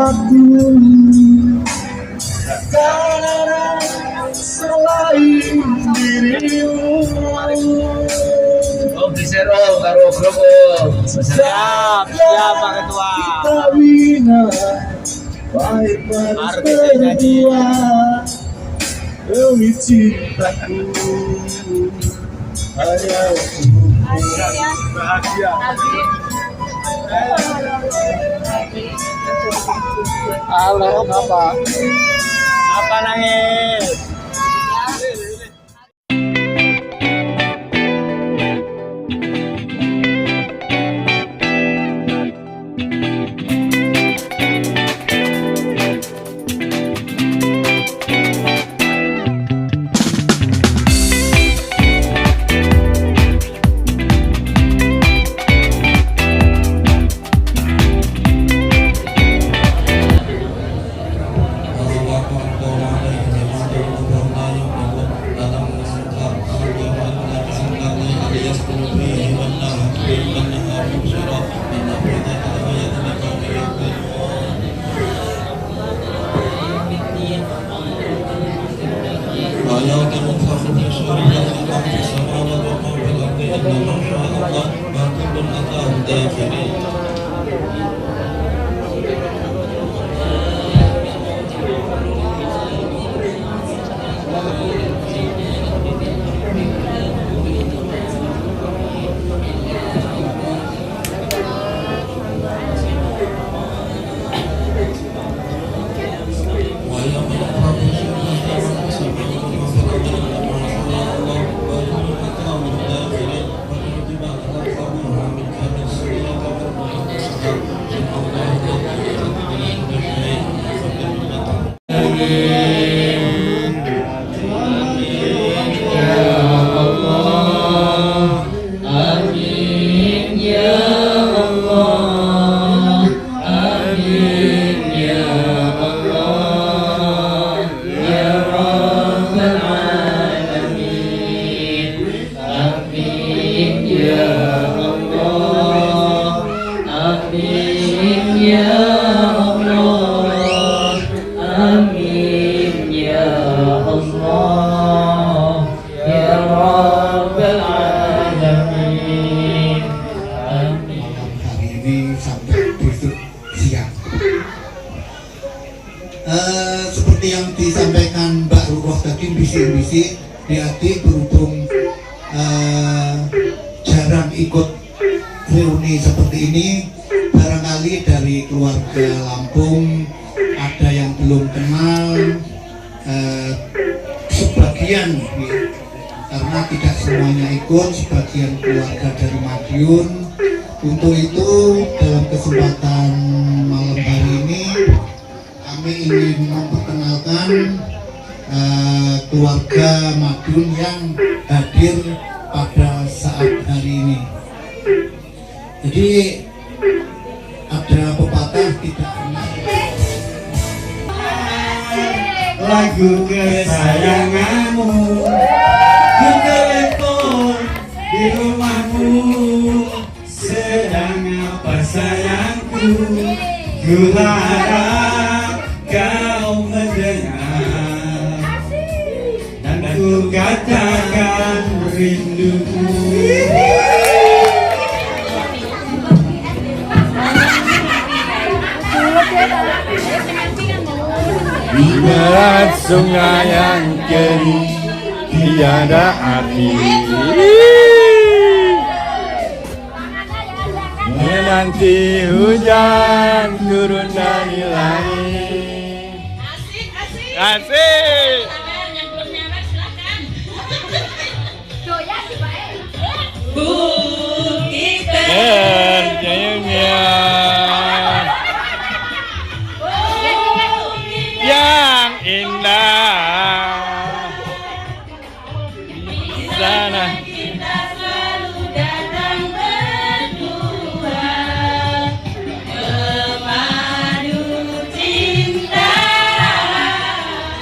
aku takkan ada selain dirimu. Om disero karo grobong. Siap Pak Ketua. Kita bina baik manis berdua demi cintaku hanya untukmu. Bahagia. Halo, apa? Apa nangis? Seperti yang disampaikan Mbak Rukoh tadi, bisik-bisik di berhubung jarang ikut reuni seperti ini, barangkali dari keluarga Lampung ada yang belum kenal sebagian, karena tidak semuanya ikut, sebagian keluarga dari Madiun. Untuk itu dalam kesempatan malam hari ini kami ingin memperkenalkan keluarga Madiun yang hadir pada saat hari ini. Jadi ada pepatah tidak benar. Lagu kesayanganmu ku telepon di rumahmu, sedang apa sayangku, ku harap kau mendengar dan ku katakan rinduku. Ibarat sungai yang kering tiada arti, menanti hujan turun dari langit. Asik. Berjaya yang indah di sana. Kita selalu datang berdua, memadu cinta.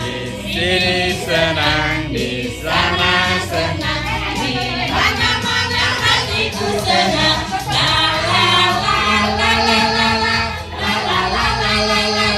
Di sini senang, di sana senang, Di mana-mana hatiku senang. La la la la la la la la la la la la la.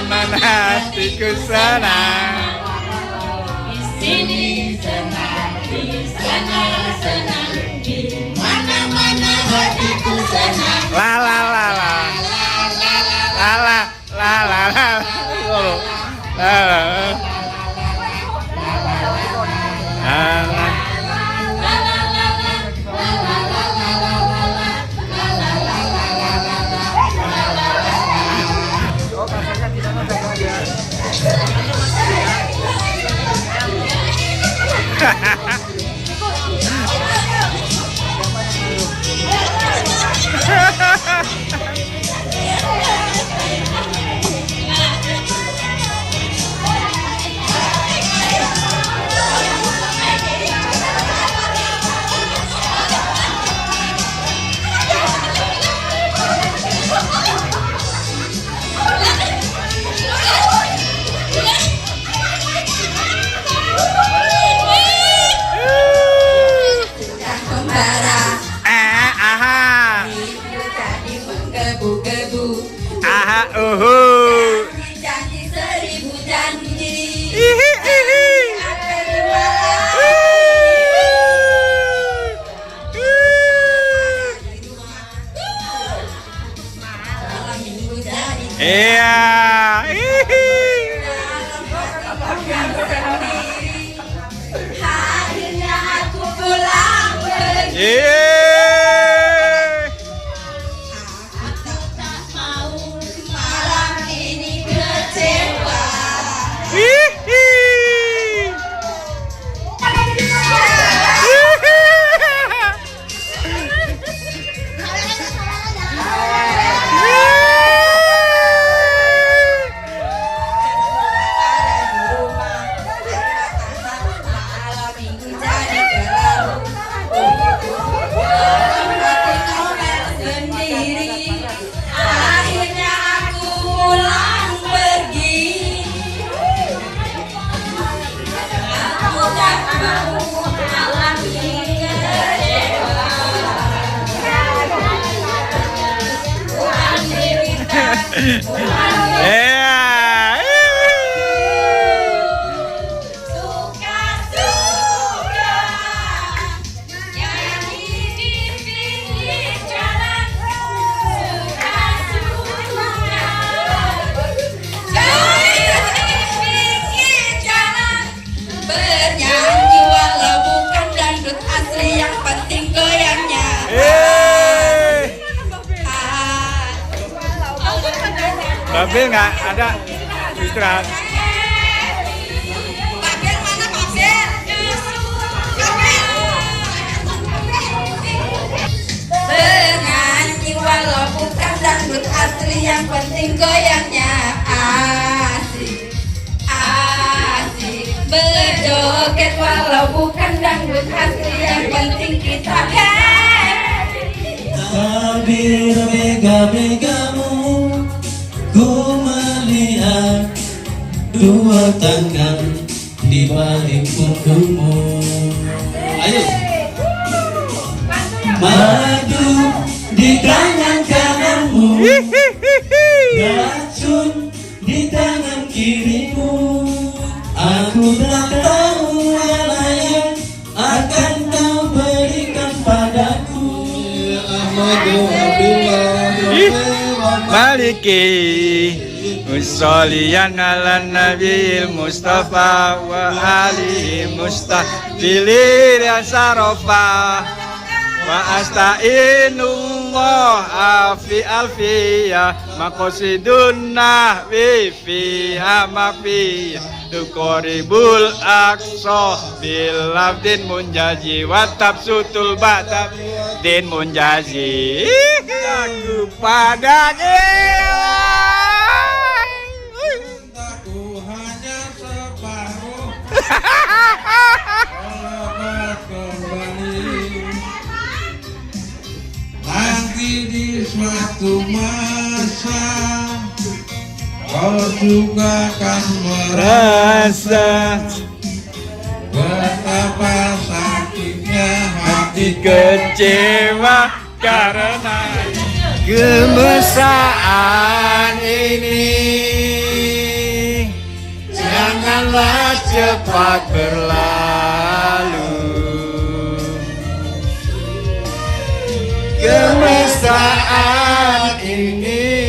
mana-mana hatiku senang. Di sini senang, di sana senang, di mana-mana hatiku senang. La la la la la la la la la la. Aha. Jadi menggebu-gebu, Aha, janji 1000 janji. Ihi, ihi. Akan jualan. Malam minggu jadi Iya. Ihi. akhirnya aku pulang pergi. Iya. Tak mau malam ini kecewa. Ihi. Malam minggu jadi berlalu. Hati ngomel sendiri. Akhirnya aku pulang pergi. Aku tak mau malam ini kecewa. Iya. Suka-suka nyanyi di pinggir jalan. Suka-suka nyanyi di pinggir jalan. Bernyanyi walau bukan dangdut asli, yang penting goyangnya. Babil nggak ada istirahat. Babel mana Babel? Bernyanyi walau bukan dangdut asli, yang penting goyangnya asik, asik. Berjoget walau bukan dangdut asli, yang penting kita happy. Sambil mega-megamu, ku melihat dua tangan di balik punggungmu. Ayo. Madu di tangan kananmu, racun di tangan kirimu. Aku tak tahu mana yang akan kau berikan padaku. Ahmadu Abdullah Maliki Mussoliyan ala Nabi Mustafa wa ali Mustaqbilir ya sarofa wa asta'inullah afi alfiya maqasidun nahwi fiha mafiya tuqribul aqsa bil lafdin munjazi wa tabsutul ba'da din munjazi aku padanya. Aku hanya separuh selamat kembali nanti di suatu masa kau juga akan merasa betapa sakitnya hati Kecewa karena kemesraan ini. cepat berlalu. Kemesraan ini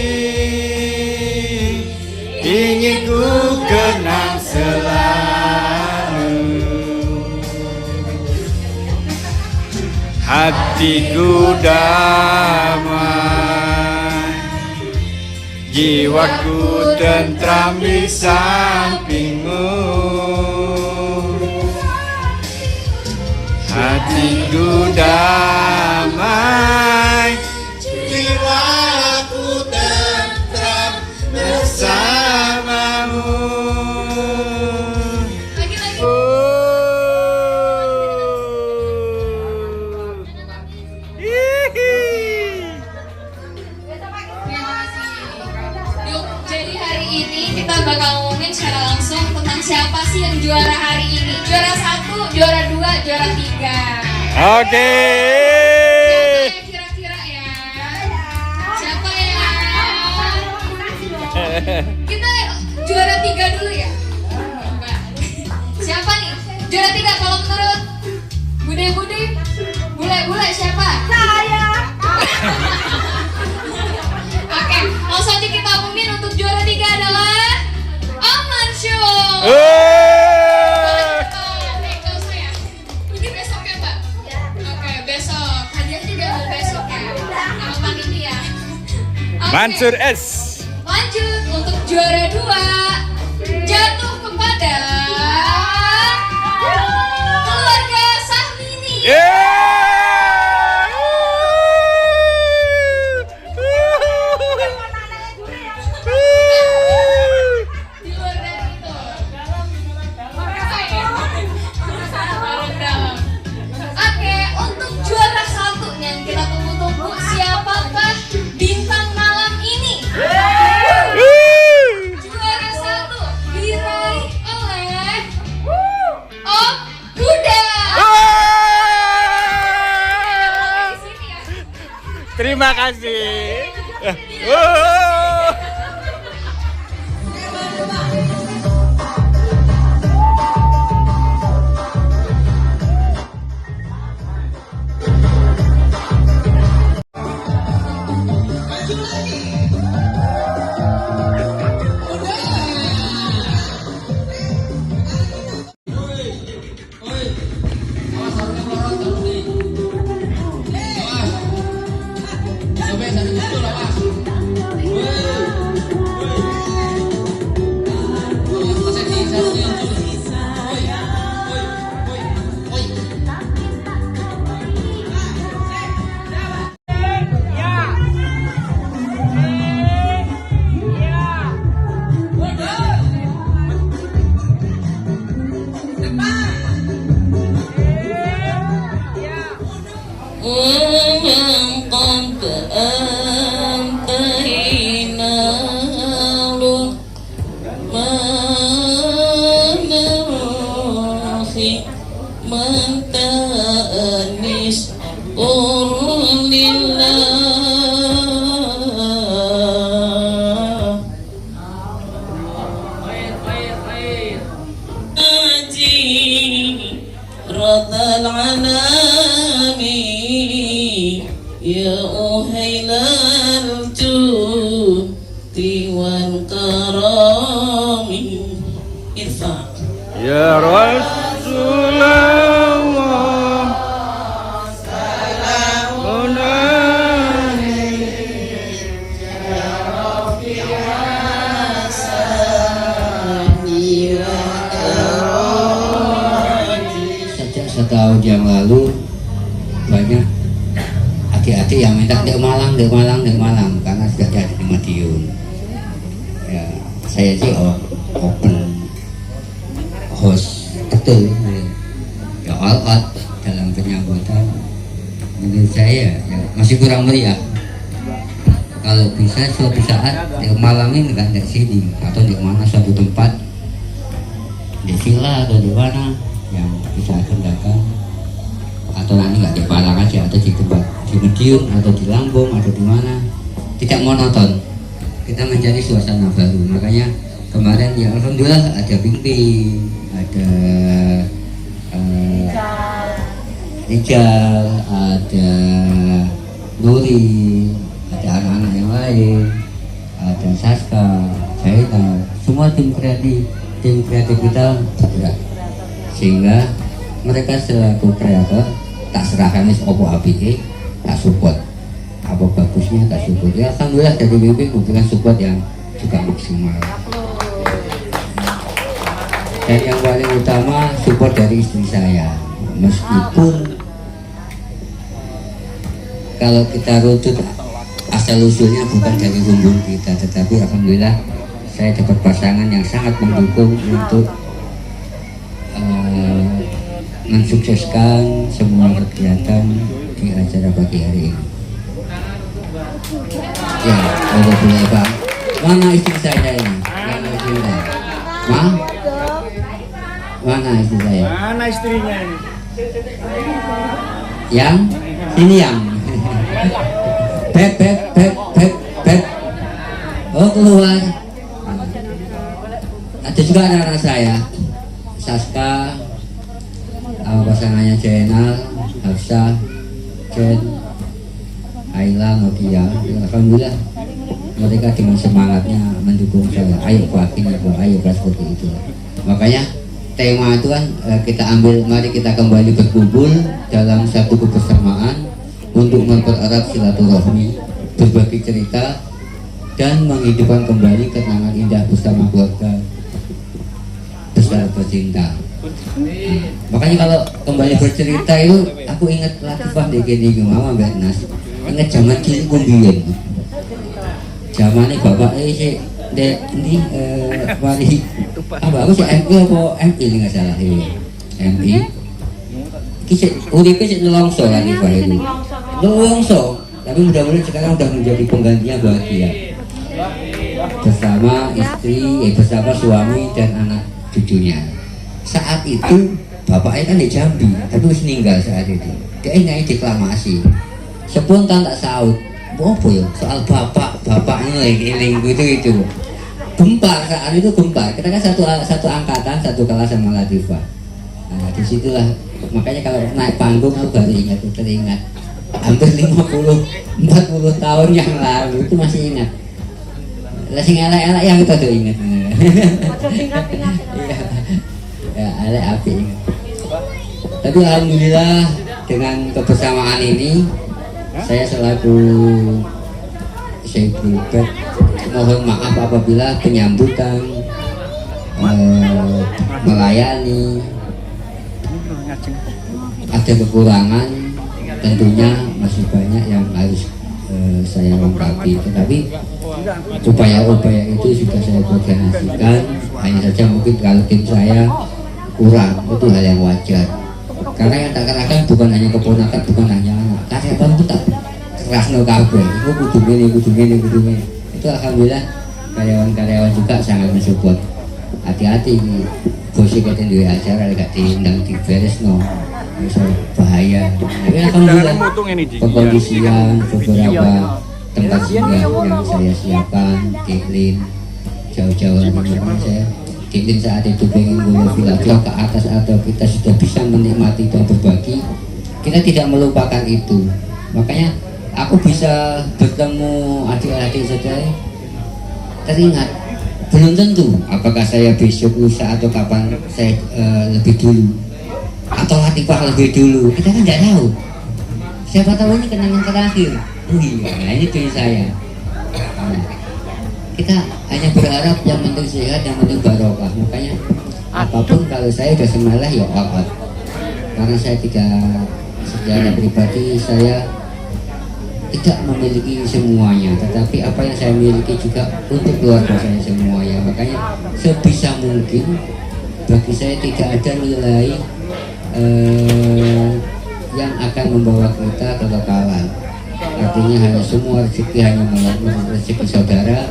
ingin ku kenang selalu. Hatiku damai, jiwaku tentram di sampingmu. Hatiku damai, jiwaku tentram bersamamu. Lagi-lagi. Yuk, jadi hari ini kita bakal ngomongin secara langsung tentang siapa sih yang juara hari ini. Juara 1, juara 2, juara 3. Oke. Siapa ya kira-kira ya? Siapa ya? Kita juara 3 dulu ya? Enggak. Siapa nih? Juara 3 kalau menurut Bude-bude? Bule-bule siapa? Saya. Oke, langsung aja kita umumin untuk juara 3 adalah Aman Show. Nggak usah ya? Ini besok ya Mbak? Oke, besok. Hadiahnya diambil besok ya. Sama panitia. Oke, Mansur S. lanjut untuk juara 2 jatuh kepada keluarga Sahmini. Di luar dari itu. Orang dalam. Oke, untuk juara 1 yang kita tunggu-tunggu, siapakah bintang malam ini? Juara 1 diraih oleh Om Huda. Di sini ya. Terima kasih. Ya uhailal judi wal karami irfa. Ya Rasulullah salamun Sejak setahun yang lalu banyak hati-hati yang minta di Malang karena sudah jadi di Madiun. Ya, saya sih open host betul. Ya all out dalam penyambutan. Menurut saya ya, masih kurang meriah. Kalau bisa suatu saat di Malang ini nggak di sini atau di mana suatu tempat di villa atau di mana yang bisa agendakan, atau nanti nggak di Malang aja atau di tempat di Madiun atau di Lampung atau di mana, tidak monoton, kita mencari suasana baru. Makanya kemarin ya alhamdulillah ada Pingping, ada Rijal, ada Nuri, ada anak-anak yang lain, ada Saska, Zainal, semua tim kreatif kita bergerak sehingga mereka selaku kreator tak serahkan opo apike, tak support apa bagusnya, tak support ya alhamdulillah dari Pingping memberikan support yang juga maksimal. Dan yang paling utama support dari istri saya, meskipun kalau kita rujuk asal usulnya bukan dari rumpun kita, tetapi alhamdulillah saya dapat pasangan yang sangat mendukung untuk mensukseskan semua kegiatan di acara pagi hari ini. Ya, boleh Bang. Mana istri saya ini? Mana istri saya? Mana istri saya? Mana istrinya ini? Yang ini yang Beb. Oh keluar. Ada juga anak-anak saya, Saska, pasangannya Zainal, Hafsah, Jen, Ayla, Nokia. Alhamdulillah mereka dengan semangatnya mendukung saya. Ayo Pak, ini Pak, ayo Pak, seperti itu. Makanya tema itu kan kita ambil, mari kita kembali berkumpul dalam satu kebersamaan untuk mempererat silaturahmi, berbagi cerita, dan menghidupkan kembali kenangan indah bersama keluarga besar bercinta. Makanya kalau kembali bercerita itu, aku ingat Latifah di gini Mama Mbak Nas, ingat zaman cilik kumbiyen. Zamannya bapak sih dek ini mari apa aku sih MI apa MI nggak salah MI. Kisah uripe sih nelongso Latifah itu. Nelongso, tapi mudah-mudahan sekarang udah menjadi penggantinya bahagia. Bersama istri, bersama suami dan anak cucunya. Saat itu bapaknya kan di Jambi, tapi harus meninggal saat itu. Dia nyanyi deklamasi. Spontan tak saut. Apa ya? Soal bapaknya eling gitu. Gempar saat itu gempar. Kita kan satu angkatan, satu kelas sama Latifah. Nah disitulah makanya kalau naik panggung aku baru ingat, teringat. Hampir 40 tahun yang lalu itu masih ingat. Lah sing elek-elek yang kita tuh ingat. Ya, elek api. Tapi alhamdulillah dengan kebersamaan ini saya selaku Syekh Bulbet mohon maaf apabila penyambutan melayani ada kekurangan, tentunya masih banyak yang harus saya lengkapi, tetapi upaya-upaya itu sudah saya koordinasikan. Hanya saja mungkin kalau tim saya kurang, itu hal yang wajar, karena yang tak kerahkan bukan hanya keponakan, bukan hanya anak, karyawan itu tak keras no kabel, itu kudu gini. Itu alhamdulillah karyawan juga sangat mensupport. Hati-hati bosnya kita di acara gak diundang di beres no, bisa bahaya. Tapi alhamdulillah pengkondisian beberapa tempat singgah yang saya siapkan, Diklin jauh-jauh dari saya. Diklin saat itu pengen gue bilang ke atas atau kita sudah bisa menikmati dan berbagi, kita tidak melupakan itu. Makanya aku bisa bertemu adik-adik saudara, teringat belum tentu apakah saya besok lusa atau kapan saya lebih dulu atau Latifah lebih dulu, kita kan tidak tahu. Siapa tahu ini kenangan terakhir. Nah ini tuh saya. Kita hanya berharap yang penting sehat, yang penting barokah. Makanya apapun kalau saya sudah semelah ya all. Karena saya tidak, secara pribadi saya tidak memiliki semuanya, tetapi apa yang saya miliki juga untuk keluarga saya semuanya. Makanya sebisa mungkin bagi saya tidak ada nilai yang akan membawa kita ke kekalahan. Artinya hanya semua rezeki hanya melalui rezeki saudara,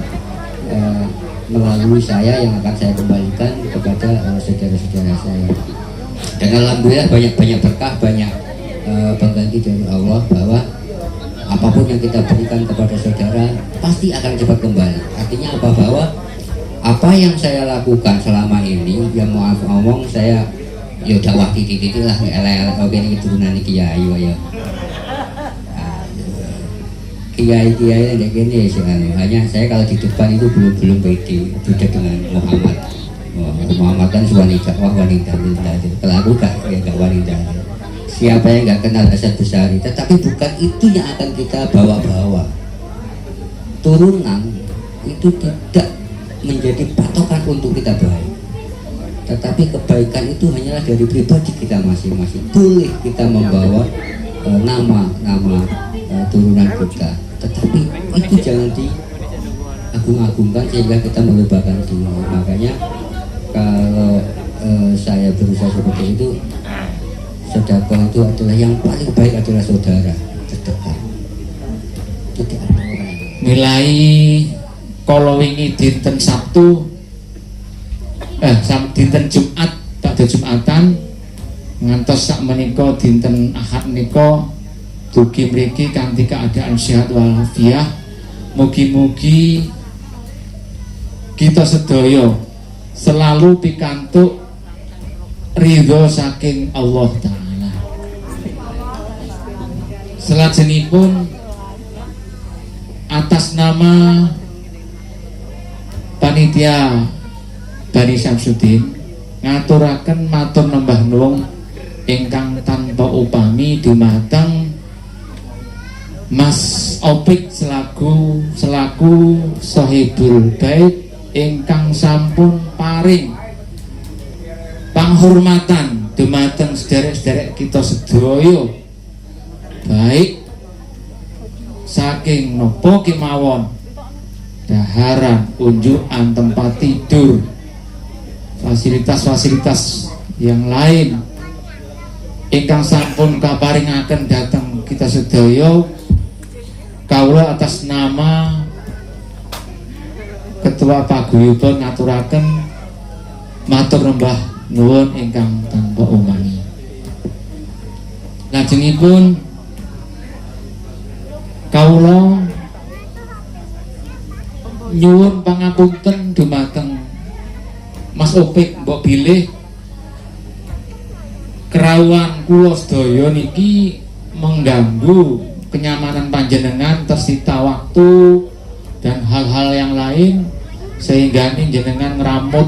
melalui saya yang akan saya kembalikan kepada saudara-saudara saya. Dan alhamdulillah banyak berkah, banyak pengganti dari Allah, bahwa apapun yang kita berikan kepada saudara pasti akan cepat kembali. Artinya apa? Bahwa apa yang saya lakukan selama ini, ya maaf ngomong saya ya dakwah titik-titik lah, oke ini keturunan kiai ya. Kiai-kiai yang gini hanya saya kalau di depan itu belum pede beda dengan Muhammad. Muhammad kan wanita, kalau aku gak wanita. Siapa yang gak kenal Hasan Besari, tetapi bukan itu yang akan kita bawa-bawa. Turunan itu tidak menjadi patokan untuk kita baik, tetapi kebaikan itu hanyalah dari pribadi kita masing-masing. Boleh kita membawa nama turunan kita, tetapi itu jangan diagung-agungkan sehingga kita melupakan diri. Makanya kalau saya berusaha seperti itu, sedekah itu adalah yang paling baik adalah saudara terdekat. Tidak ada orang. Mulai kalau wingi dinten Sabtu, dinten Jumat, pada Jumatan, ngantos sak menika dinten Ahad menika dugi mriki kanthi keadaan sehat walafiat. Mugi-mugi kita sedaya selalu pikantuk ridho saking Allah Ta'ala. Selajengipun atas nama panitia Bani Samsudin ngaturaken matur nembah nuwun ingkang tanpa upami dumateng Mas Opik selaku Sohibul Bait ingkang sampun paring panghormatan dumateng sederek-sederek kita sedaya, baik saking nopo kemawon, daharan, unjukan, tempat tidur, fasilitas-fasilitas yang lain ingkang sampun kaparingaken datang kita sedaya. Kawula atas nama Ketua Paguyuban ngaturaken matur nembah nuwun ingkang tanpa umami. Lajengipun kawula nyuwun pangapunten dumateng Mas Opik mbok bilih kerawuhan kula sedaya niki mengganggu kenyamanan panjenengan, tersita waktu dan hal-hal yang lain sehingga jenengan ngramut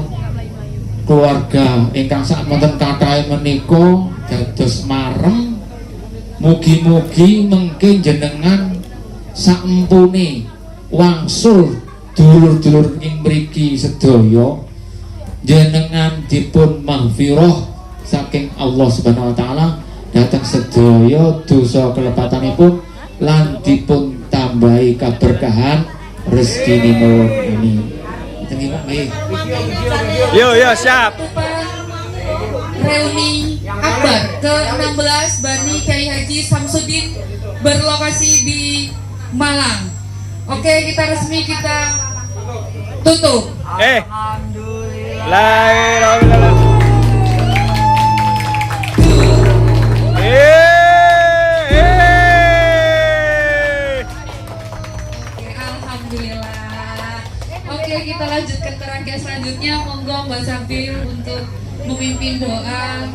keluarga ingkang sakmonten kathah menika dados marem. Mugi-mugi mengke jenengan saempune wangsul dulur-dulur ing mriki sedaya jenengan dipun maghfirah saking Allah Subhanahu wa taala datang sedaya dosa kelepatanipun lan dipun tambahi keberkahan rezekinipun ini. Yo siap. Reuni akbar ke-16 Bani Kiai Haji Samsudin berlokasi di Malang. Oke, kita resmi tutup. La ilaha illallah. Alhamdulillah. Oke, kita lanjutkan ke rangkaian selanjutnya. Monggo Mbak Sabil untuk memimpin doa.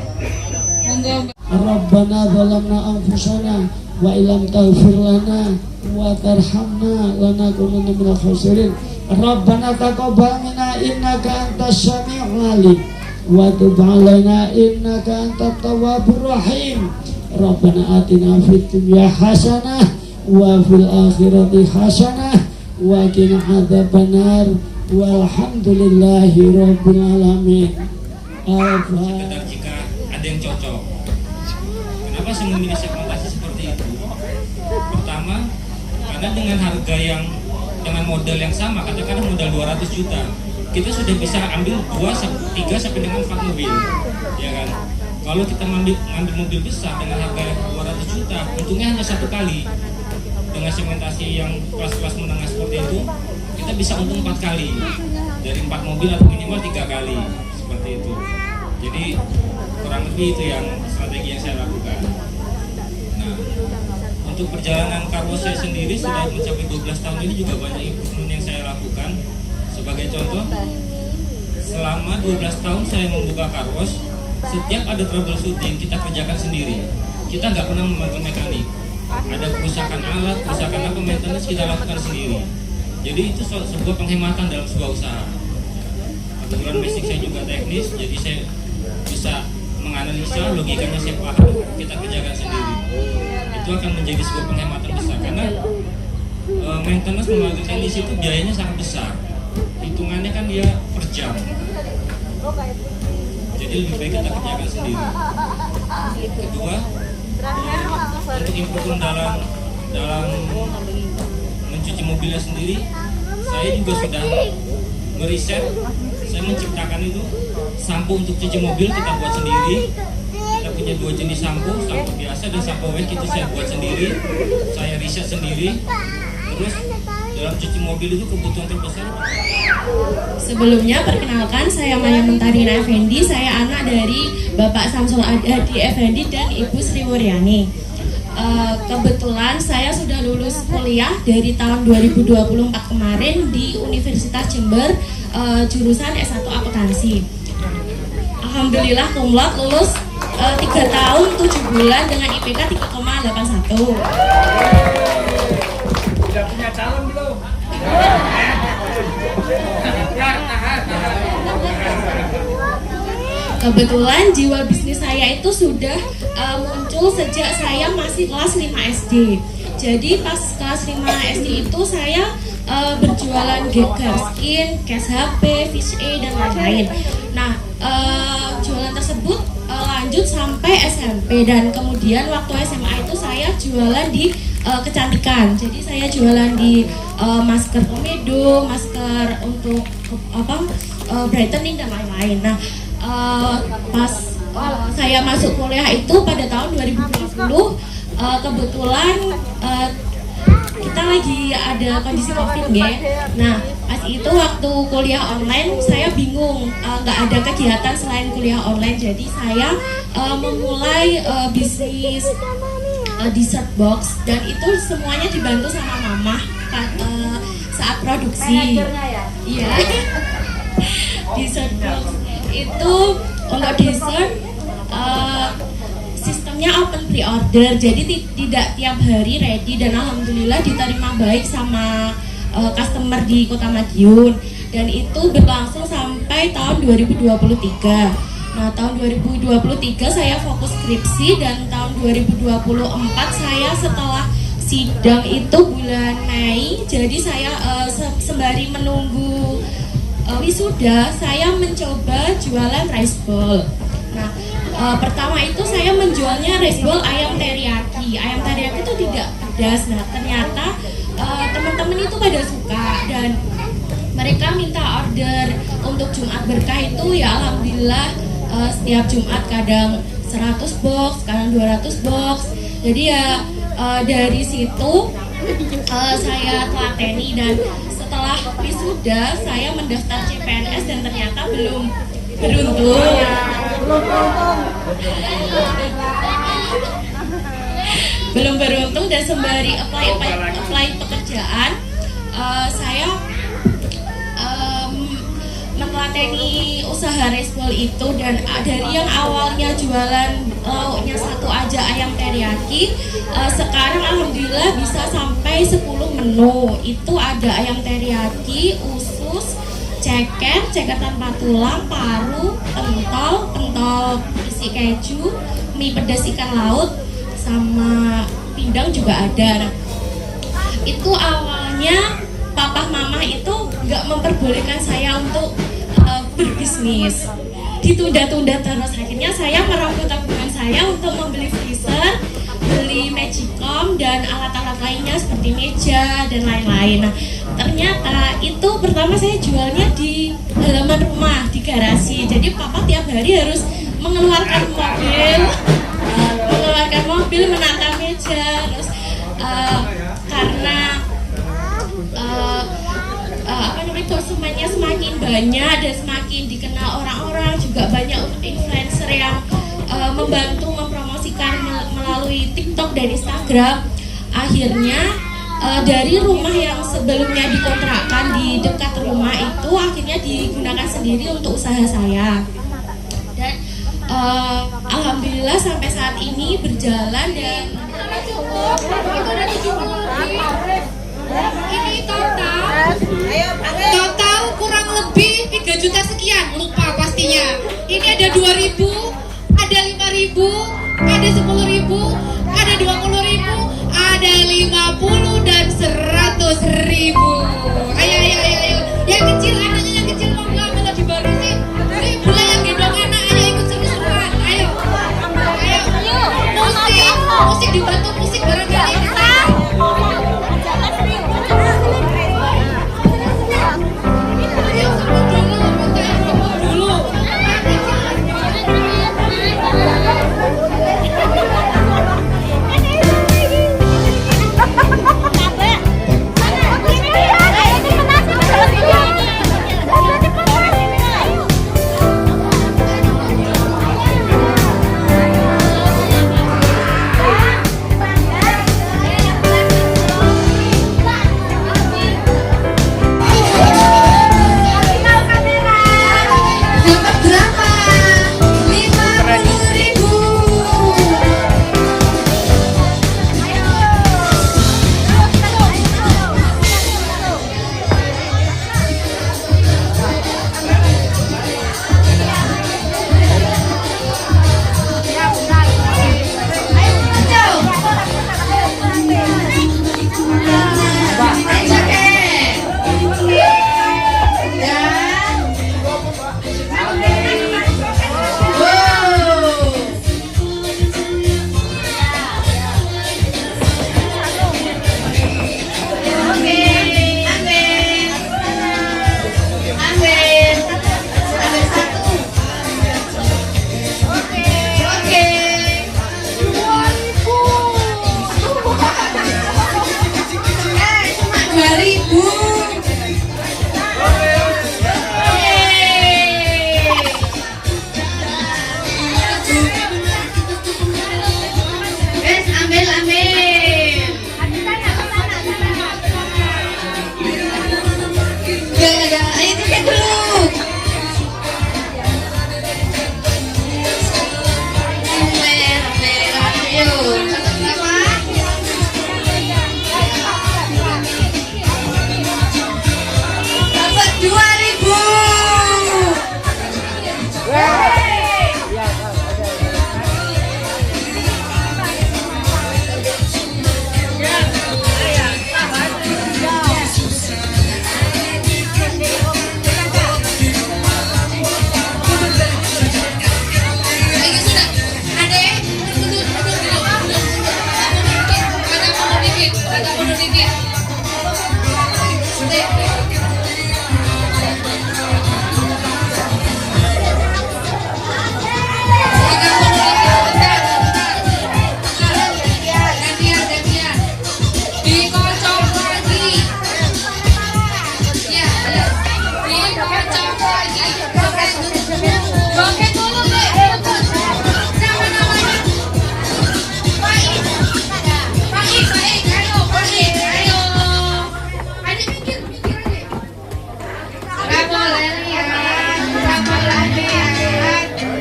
Monggo. Rabbana zalamna anfusana wa illam taghfir lana wa tarhamna lanakunanna minal khasirin. Rabbana taqabbal minna innaka antas samiul alim wa tub 'alaina innaka antat tawwabur rahim. Rabbana atina fid dunya hasanah wa fil akhirati hasanah wa qina adzabannar walhamdulillahi rabbil alamin. Sekedar jika ada yang cocok. Kenapa saya memilih segmentasi seperti itu? Pertama, karena dengan harga yang dengan modal yang sama, katakanlah modal 200 juta, kita sudah bisa ambil 3 sampai dengan 4 mobil, ya kan? Kalau kita ngambil mobil besar dengan harga 200 juta, untungnya hanya 1 kali. Dengan segmentasi yang kelas-kelas menengah seperti itu, kita bisa untung 4 kali. Dari 4 mobil atau minimal 3 kali, seperti itu. Jadi kurang lebih itu yang strategi yang saya lakukan. Nah, untuk perjalanan kargo saya sendiri sudah mencapai 12 tahun ini juga banyak improvement yang saya lakukan. Sebagai contoh, selama 12 tahun saya membuka car wash, setiap ada troubleshooting kita kerjakan sendiri. Kita nggak pernah membantu mekanik. Ada kerusakan alat, kerusakan apa, maintenance kita lakukan sendiri. Jadi itu sebuah penghematan dalam sebuah usaha. Kebetulan basic saya juga teknis, jadi saya bisa menganalisa, logikanya saya paham, kita kerjakan sendiri. Itu akan menjadi sebuah penghematan besar karena maintenance melalui teknis itu biayanya sangat besar. Hitungannya kan dia per jam. Jadi lebih baik kita kerjakan sendiri. Kedua, untuk improvement dalam mencuci mobilnya sendiri, saya juga sudah meriset. Saya menciptakan itu sampo untuk cuci mobil kita buat sendiri. Kita punya 2 jenis sampo biasa dan sampo wax itu saya buat sendiri. Saya riset sendiri. Terus dalam cuci mobil itu kebutuhan terbesar. Sebelumnya perkenalkan, saya Maya Mentarina Effendi. Saya anak dari Bapak Samsul Adi Effendi dan Ibu Sri Wuryani. Kebetulan saya sudah lulus kuliah dari tahun 2024 kemarin di Universitas Jember, jurusan S1 Akuntansi. Alhamdulillah cum laude lulus 3 tahun 7 bulan dengan IPK 3,81. Sudah punya calon belum? Kebetulan jiwa bisnis saya itu sudah muncul sejak saya masih kelas 5 SD. Jadi pas kelas 5 SD itu saya berjualan Garskin, Cash HP, Fish A dan lain-lain. Nah, jualan tersebut lanjut sampai SMP dan kemudian waktu SMA itu saya jualan di kecantikan. Jadi saya jualan di masker komedo, masker untuk brightening dan lain-lain. Nah, pas saya masuk kuliah itu pada tahun 2020, kebetulan kita lagi ada kondisi COVID ya. Nah, pas itu waktu kuliah online saya bingung, nggak ada kegiatan selain kuliah online. Jadi saya memulai bisnis dessert box dan itu semuanya dibantu sama mama saat produksi. Iya. Dessert box itu untuk dessert sistemnya open pre-order, jadi tidak tiap hari ready dan alhamdulillah diterima baik sama customer di Kota Madiun dan itu berlangsung sampai tahun 2023. Nah, tahun 2023 saya fokus skripsi dan tahun 2024 saya setelah sidang itu bulan Mei, jadi saya sembari menunggu wisuda saya mencoba jualan rice bowl. Nah, pertama itu saya menjualnya rice bowl ayam teriyaki. Ayam teriyaki itu tidak pedas. Nah, ternyata teman-teman itu pada suka dan mereka minta order untuk Jumat Berkah itu ya alhamdulillah setiap Jumat kadang 100 box, kadang 200 box. Jadi ya dari situ saya telateni dan setelah wisuda saya mendaftar CPNS dan ternyata belum beruntung dan sembari apply pekerjaan saya menelateni usaha rice bowl itu dan dari yang awalnya jualan lauknya satu aja ayam teriyaki, sekarang alhamdulillah bisa sampai 10 menu. Itu ada ayam teriyaki, usus, ceker tanpa tulang, paru, pentol isi keju, mie pedas ikan laut, sama pindang juga ada. Nah, itu awalnya papa mama itu nggak memperbolehkan saya untuk berbisnis, ditunda-tunda terus. Akhirnya saya merangkul tabungan saya untuk membeli freezer, beli magicom dan alat-alat lainnya seperti meja dan lain-lain. Nah, ternyata itu pertama saya jualnya di halaman rumah, di garasi. Jadi papa tiap hari harus mengeluarkan mobil menata meja. Terus karena konsumennya semakin banyak dan semakin dikenal orang-orang, juga banyak influencer yang membantu mempromosikan melalui TikTok dan Instagram. Akhirnya dari rumah yang sebelumnya dikontrakkan di dekat rumah itu akhirnya digunakan sendiri untuk usaha saya. Dan alhamdulillah sampai saat ini berjalan dan Ini total kurang lebih 3 juta sekian, lupa pastinya. Ini ada 2.000, ada 5.000, ada 10.000, ada 20.000, ada 50 dan 100.000. Ayo. Yang kecil, anaknya yang kecil mau ngambil lebih baru sih. Nih, mulai yang gendong anak, ayo ikut seru-seruan. Ayo. Musik dibantu musik bareng-bareng.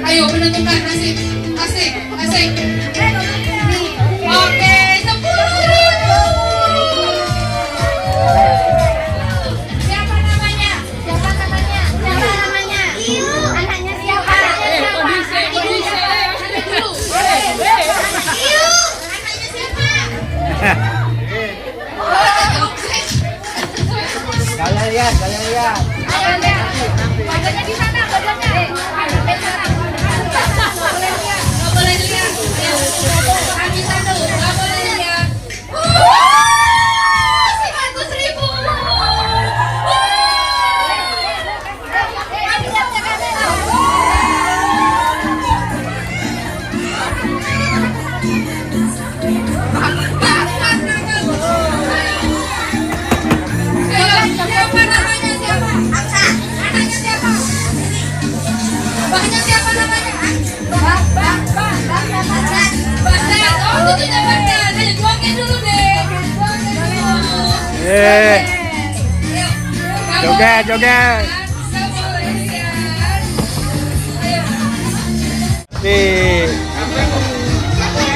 Ayo menentukan asik. Oke, 10.000. Siapa namanya? Anaknya siapa? Anaknya siapa? Kalian lihat. Badannya di sana, badannya. Boleh lihat. Joget, joget. Nih,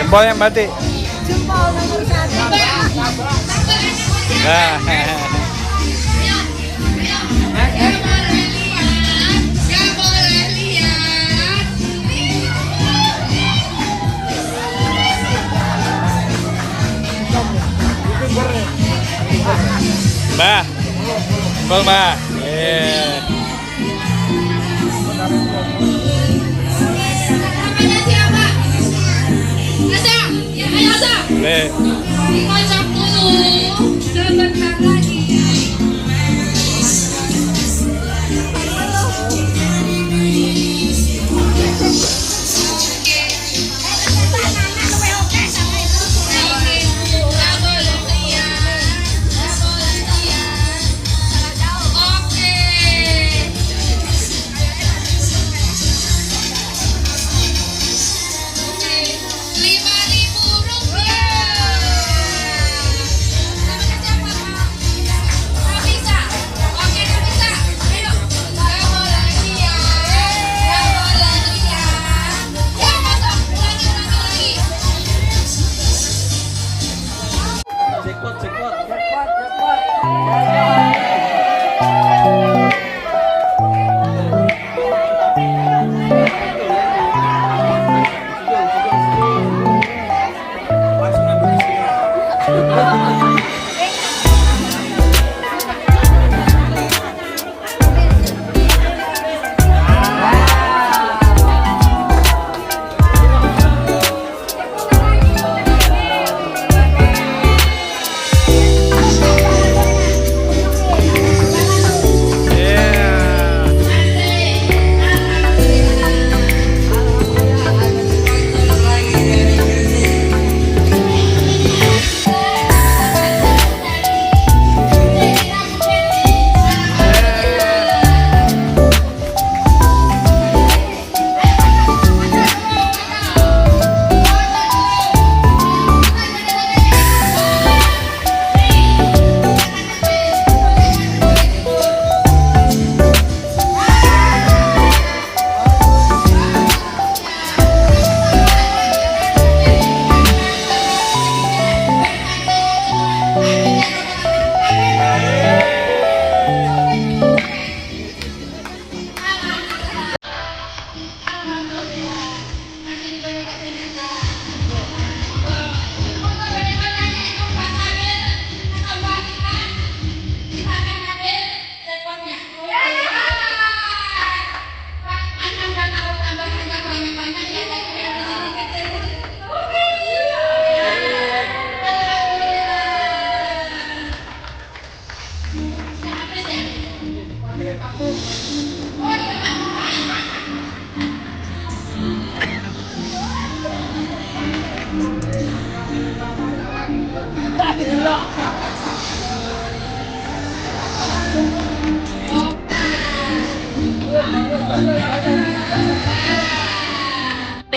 jempol yang batik. Jempol nomor 1. Nah. Mbak, jempol mbak. Boleh. Kocok dulu, sebentar lagi.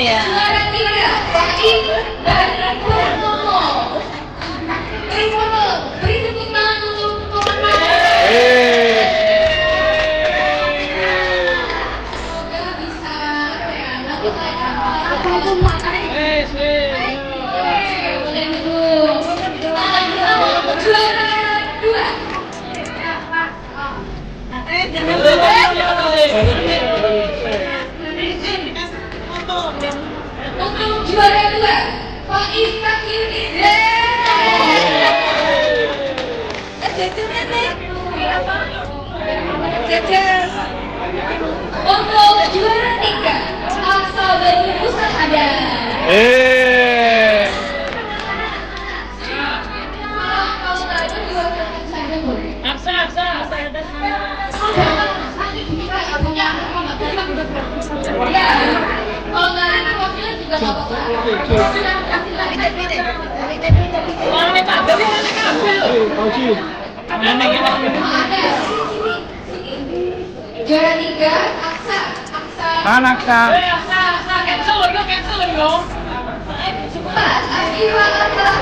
Juara 3, Fakih dari Purnomo. Beri tepuk tangan untuk pemenang. Semoga bisa mendapatkan boleh dulu. Juara 2. Untuk juara 2, Faiz Kakiri. Untuk juara 3, Aksa dari Pusat Ada. Kalau nggak ada wakilnya juga nggak apa-apa. Juara 3, Aksa. Mana Aksa? Cancel dong. Akibat adalah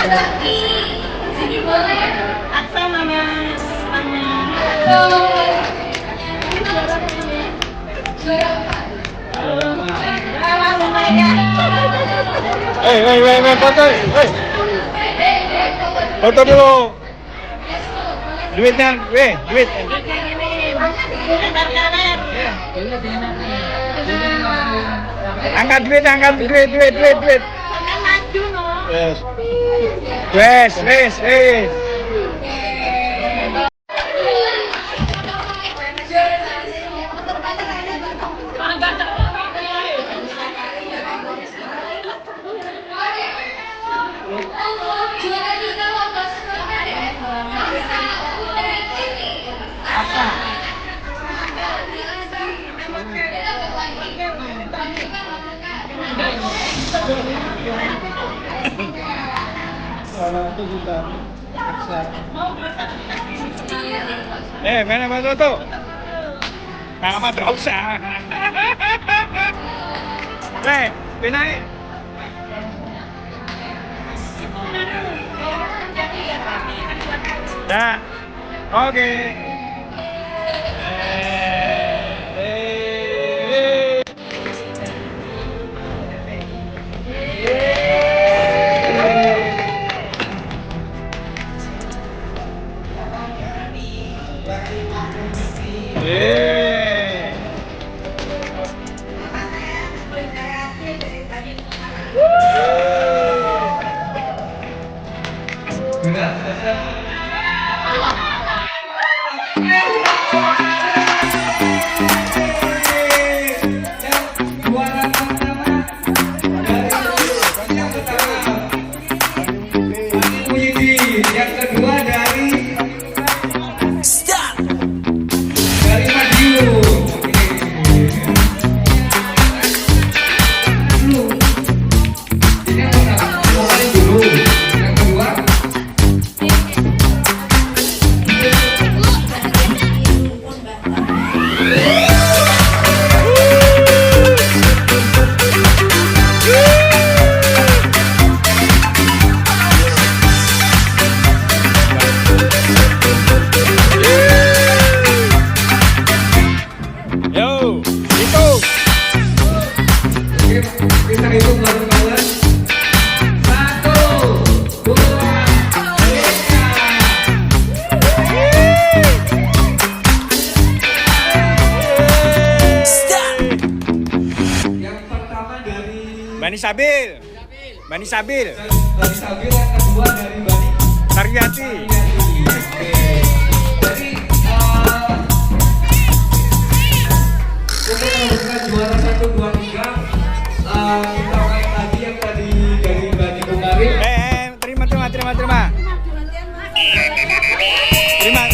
dari Foto dulu. Duitnya, duit. Angkat duit. Wes. Mana foto tuh? Nama dosa. Pinai. Dah. Oke. Bani Sabil. Yang kedua dari Bani Saryati. Jadi untuk juara 1, 2, 3 kita main lagi yang tadi dari Bani Bukari. Terima.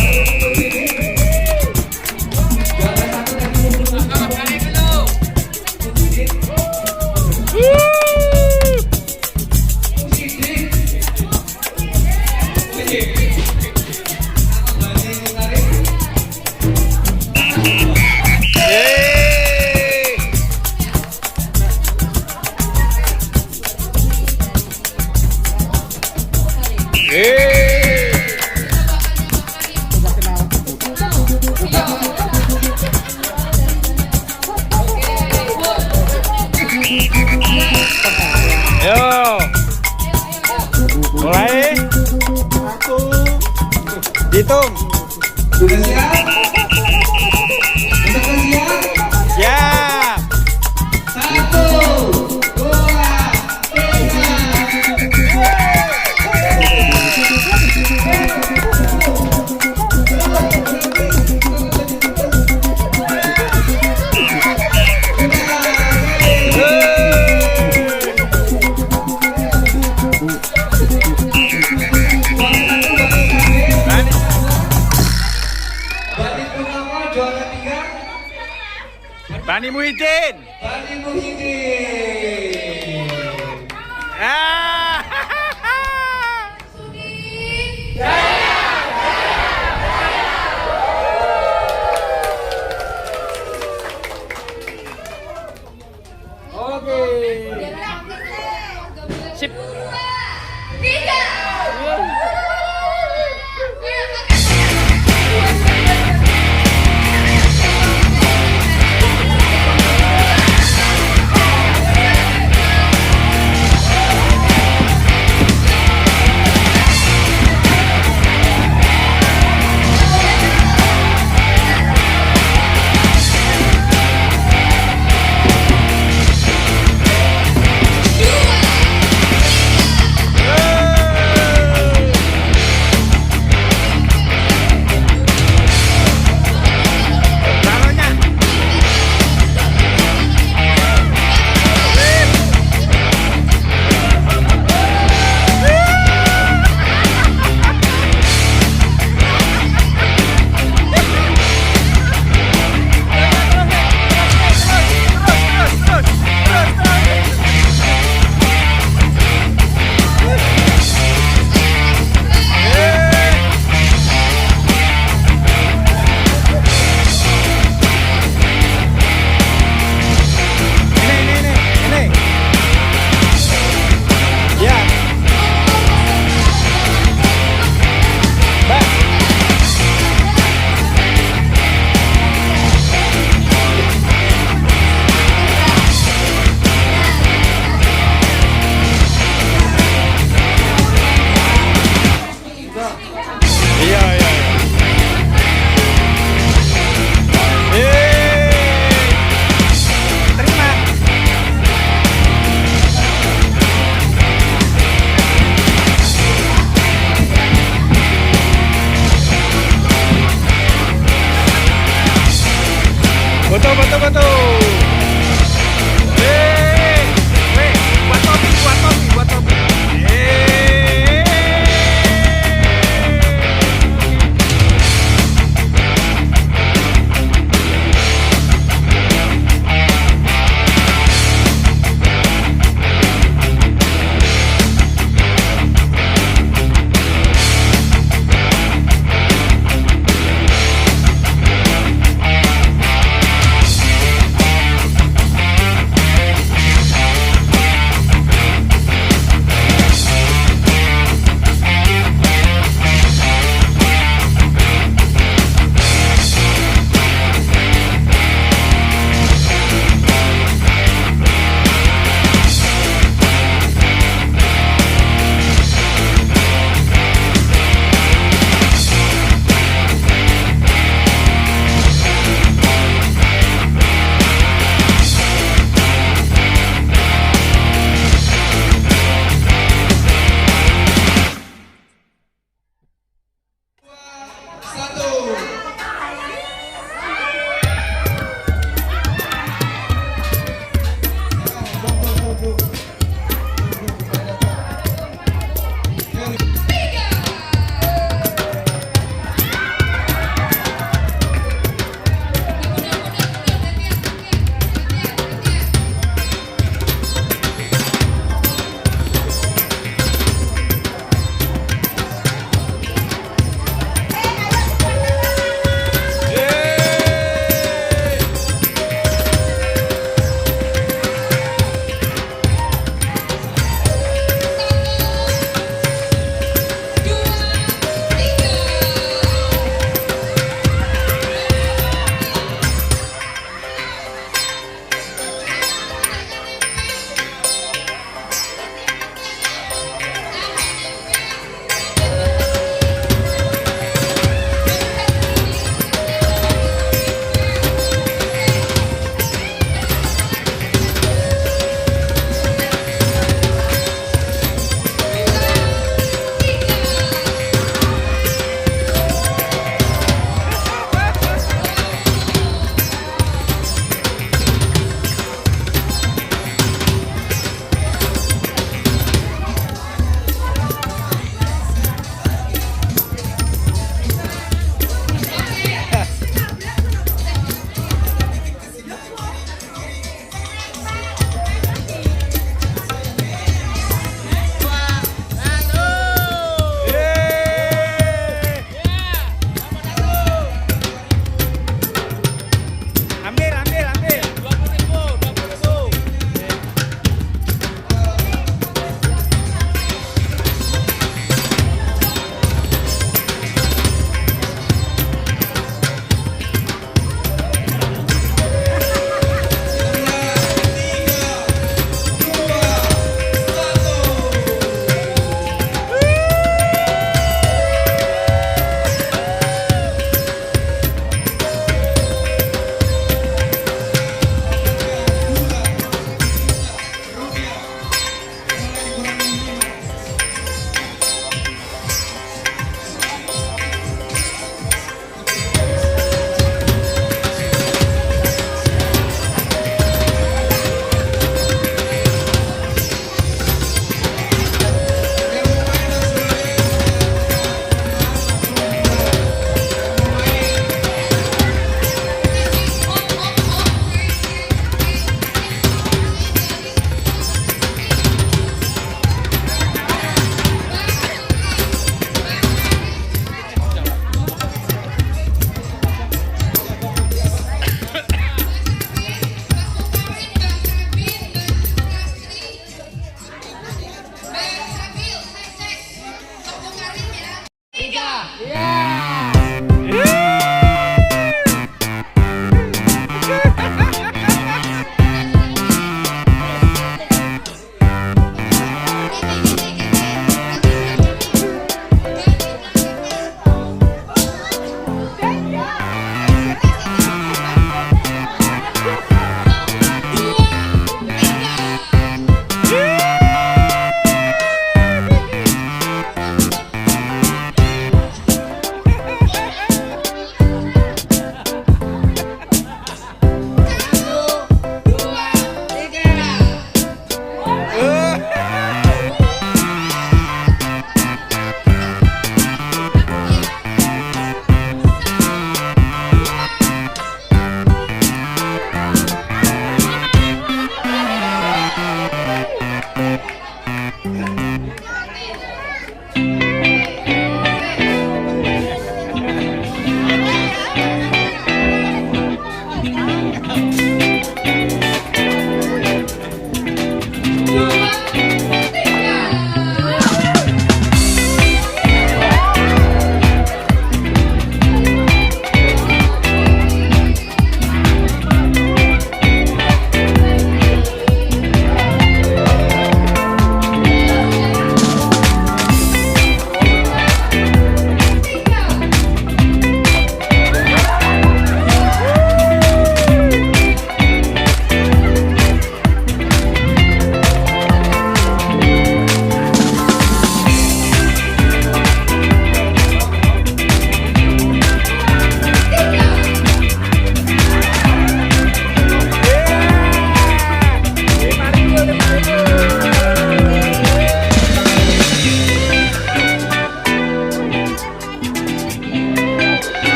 Mulai. Hitung. Sudah siap? Sudah siap? Siap. 1, 2, 3. Bani Muhyiddin. Bani Muhyiddin. Oke. Sip. 3. Foto, foto, foto. Buat topi, buat topi, buat topi.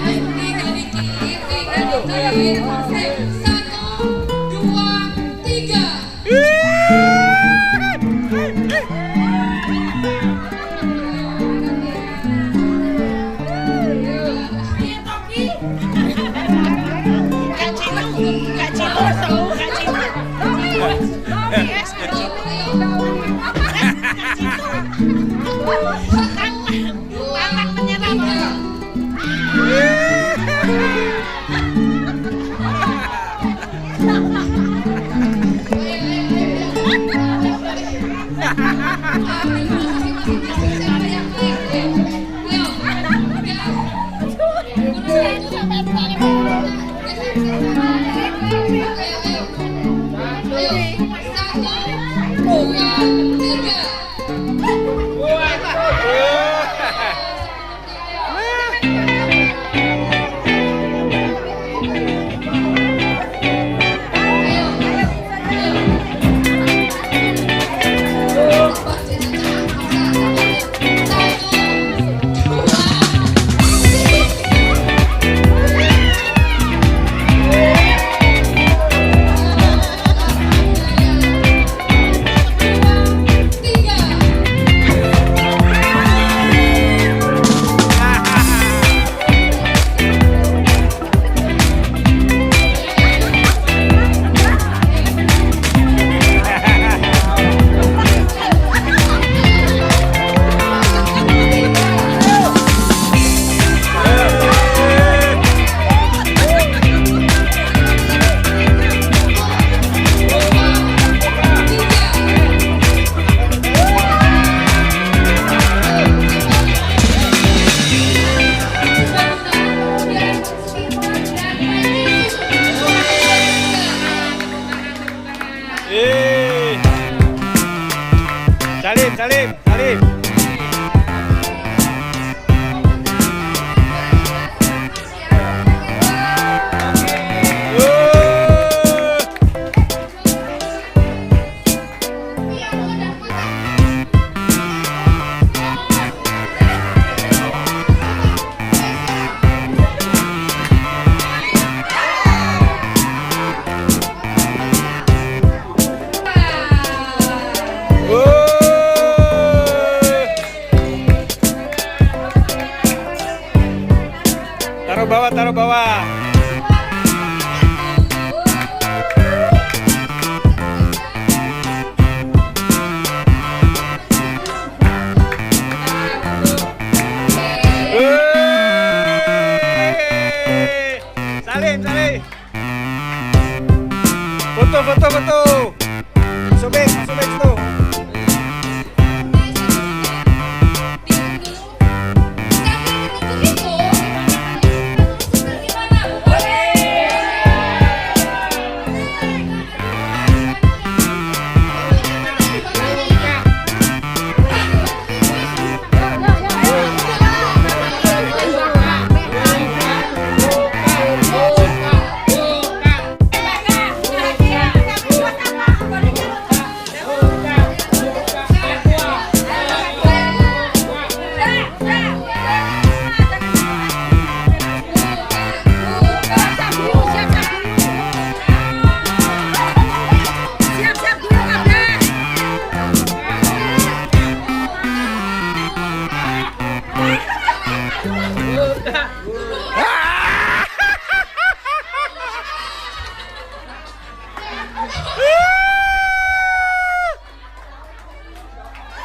Tinggal dikit. Ayo, 1, 2, 3. Salim. Taruh bawah. Salim. Foto. Sobek situ.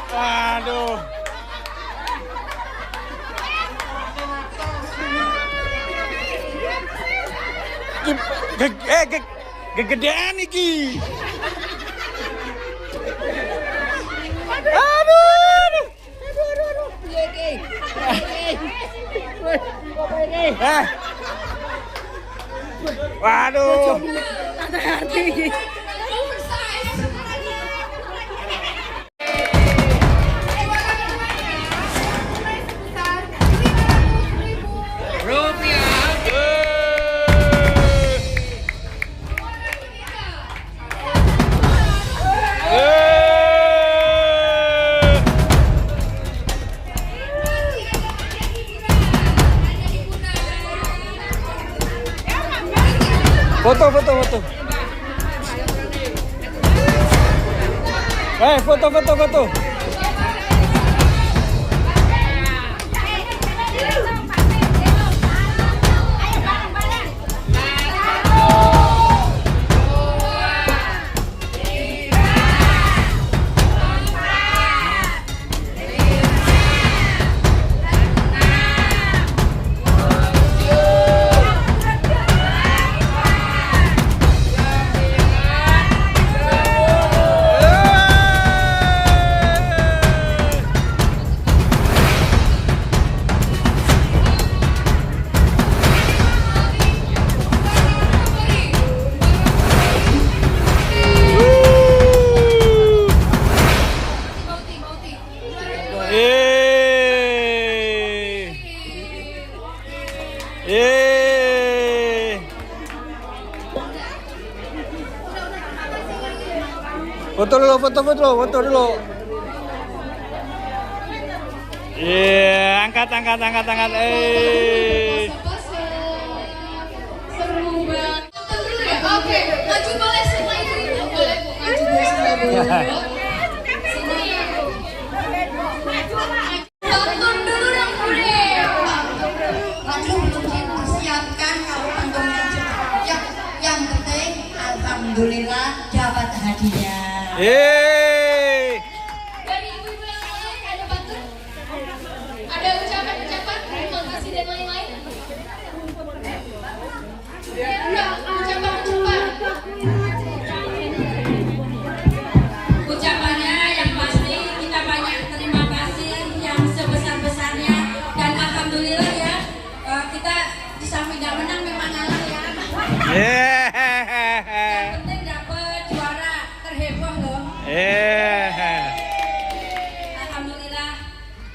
Waduh. Kegedean iki. Aduh. Waduh. Foto. Foto. Foto dulu. Iya, angkat. Seru banget. Oke, maju boleh semua ibu-ibu. Boleh Bu, maju sebelah dulu. Sini. Tonton dulu dong Bude. Maju siapkan kalau pantunnya yang penting alhamdulillah dapat hadiah. Dari ibu-ibu yang lain ada pantun? Ada ucapan-ucapan terima kasih dan lain-lain? Enggak, ucapan-ucapan. Ucapannya yang pasti kita banyak terima kasih yang sebesar-besarnya dan alhamdulillah ya kita di samping gak menang memang ngalah ya. Yang penting dapat juara terheboh loh. Alhamdulillah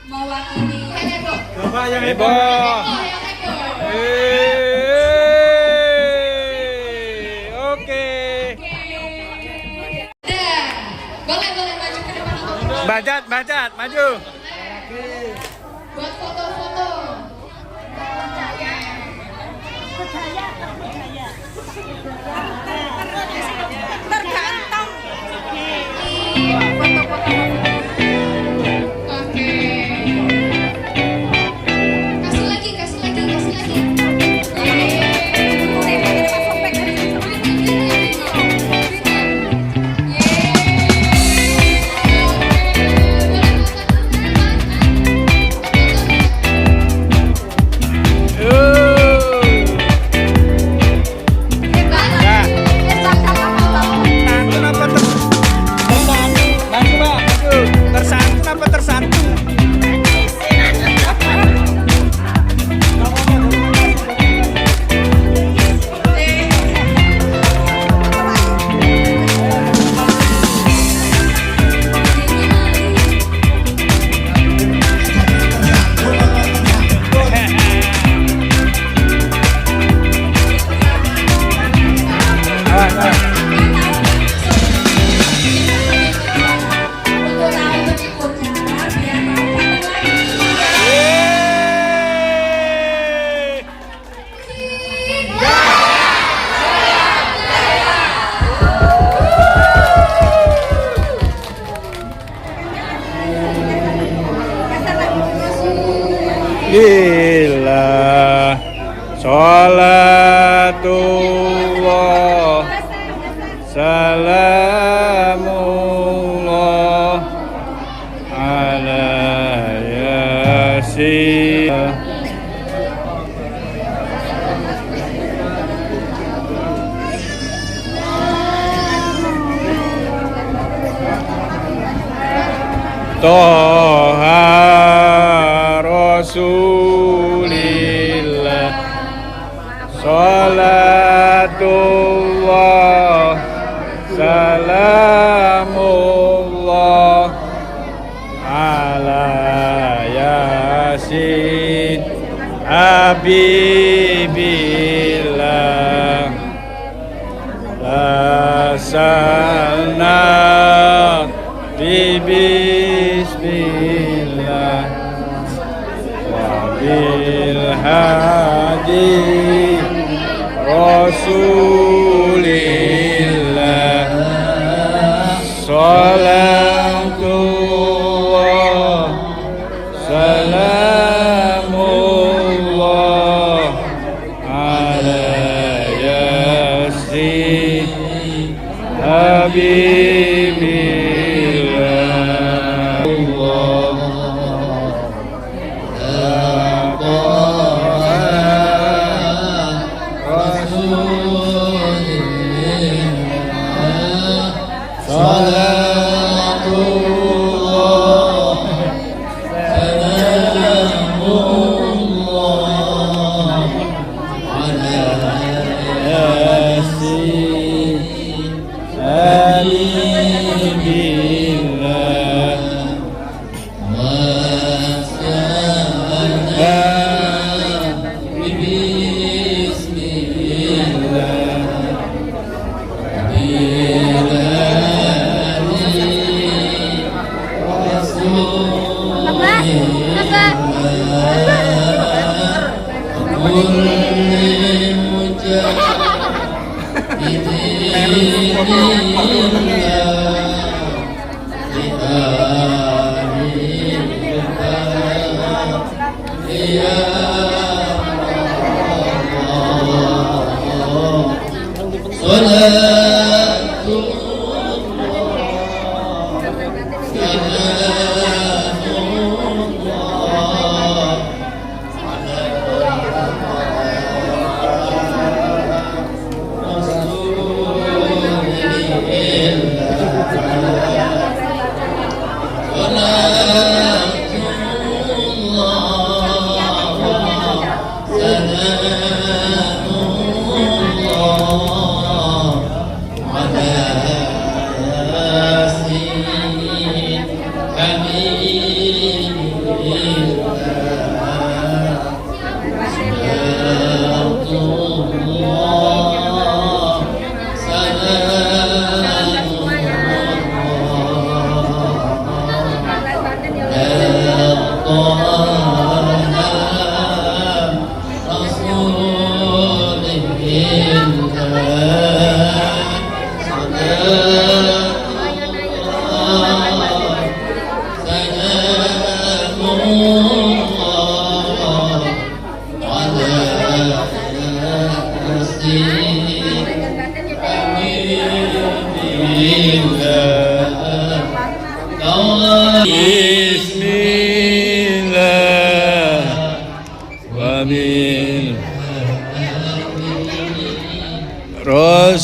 mewakili heboh. Coba yang heboh. Oke. Boleh maju ke depan atau Bajat, maju. buat foto-foto. Tergantung. Oke. Kasih lagi. Tersantun apa tersantun? Lillah sholatullah salamullah ala yasin. Toha Rasulillah Salatullah Salamullah ala Yasin Habibillah Lasalna Bismillah Wabil hadi Rasulillah Salatullah Salamullah ala Yasin Habibillah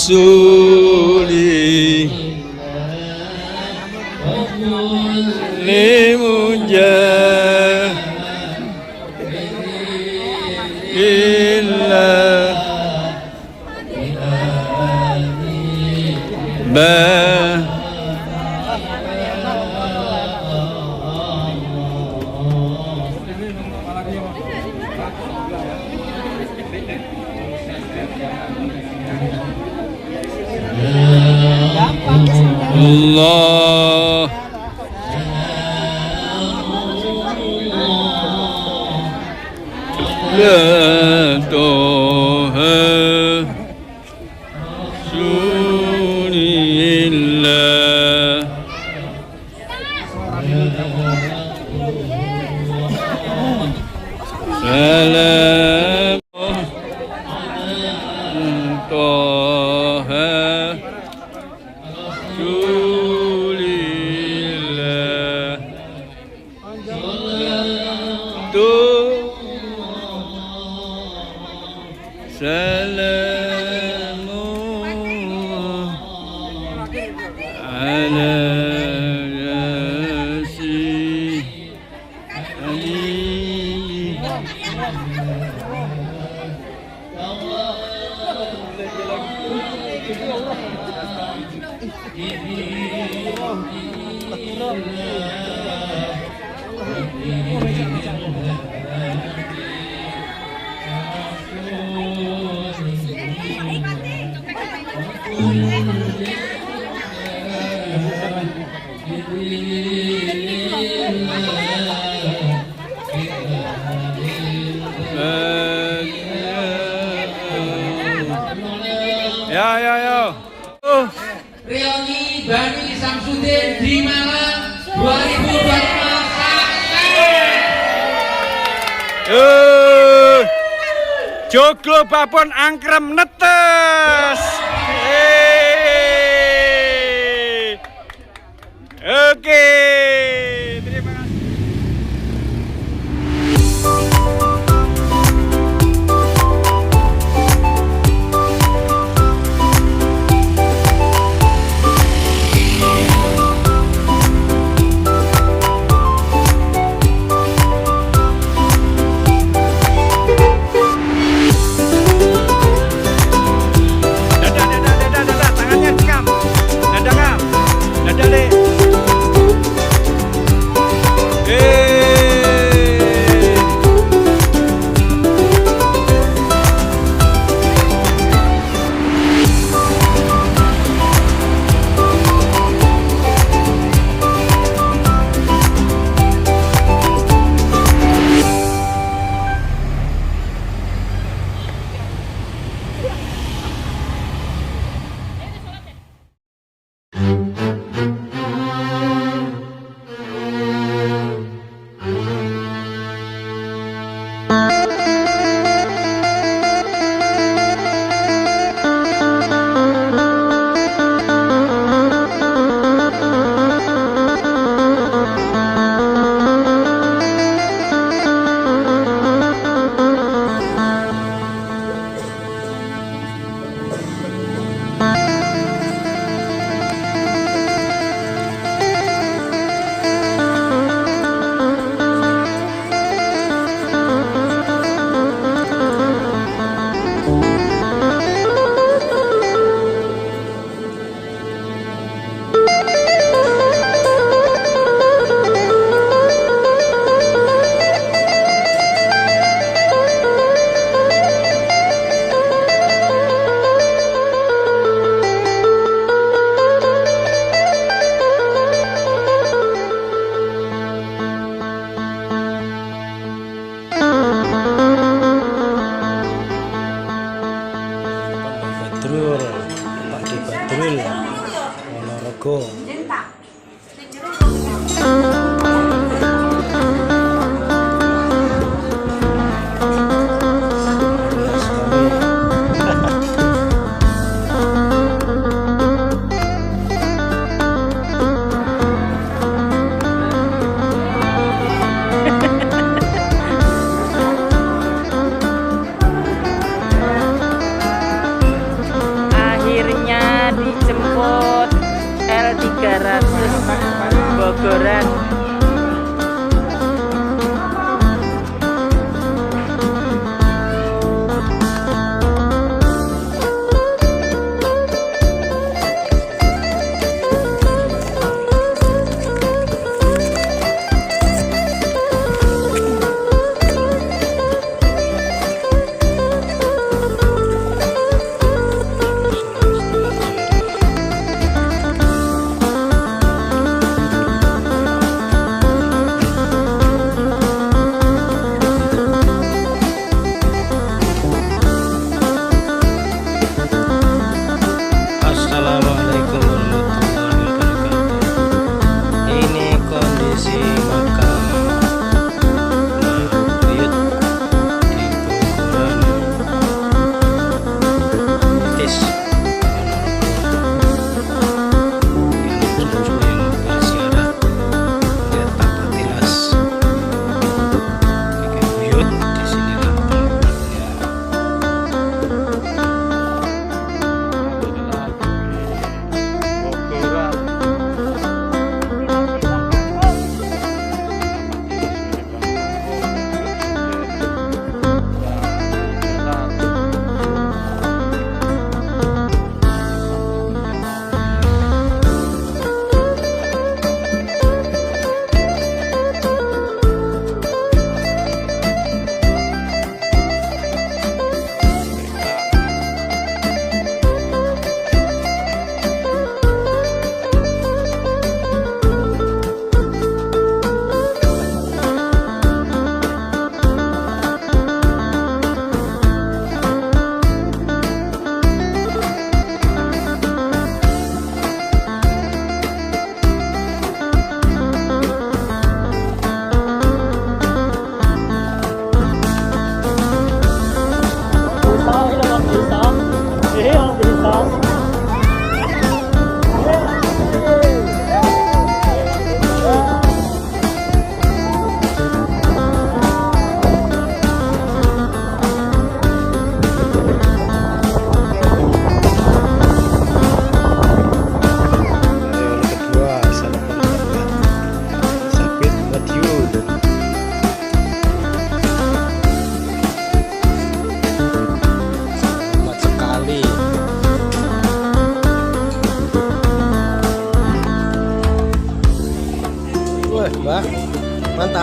Rasuli limujahillah Allah la toha sunillah salam toha Ayo. Reuni Bani Samsudin di Malang 2025. Joglo babon angkrem netes. Oke. Terima kasih. Tangannya rekam. Dada deh. Akhirnya dijemput L3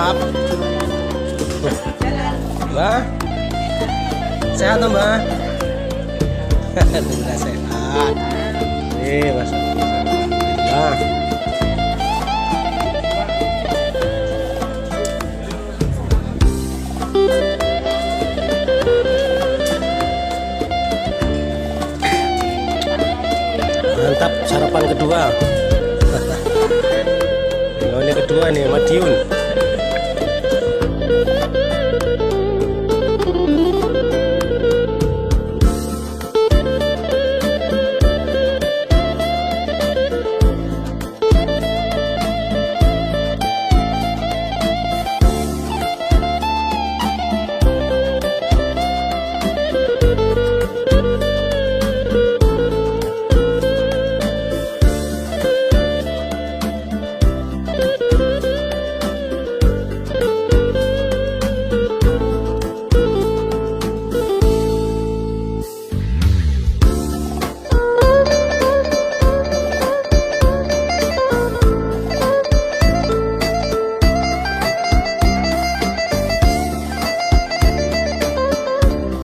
mantap. Mbak, sehat toh, Mbak? Alhamdulillah sehat. Masya Allah. Mantap, sarapan kedua. Ini kedua nih, Madiun.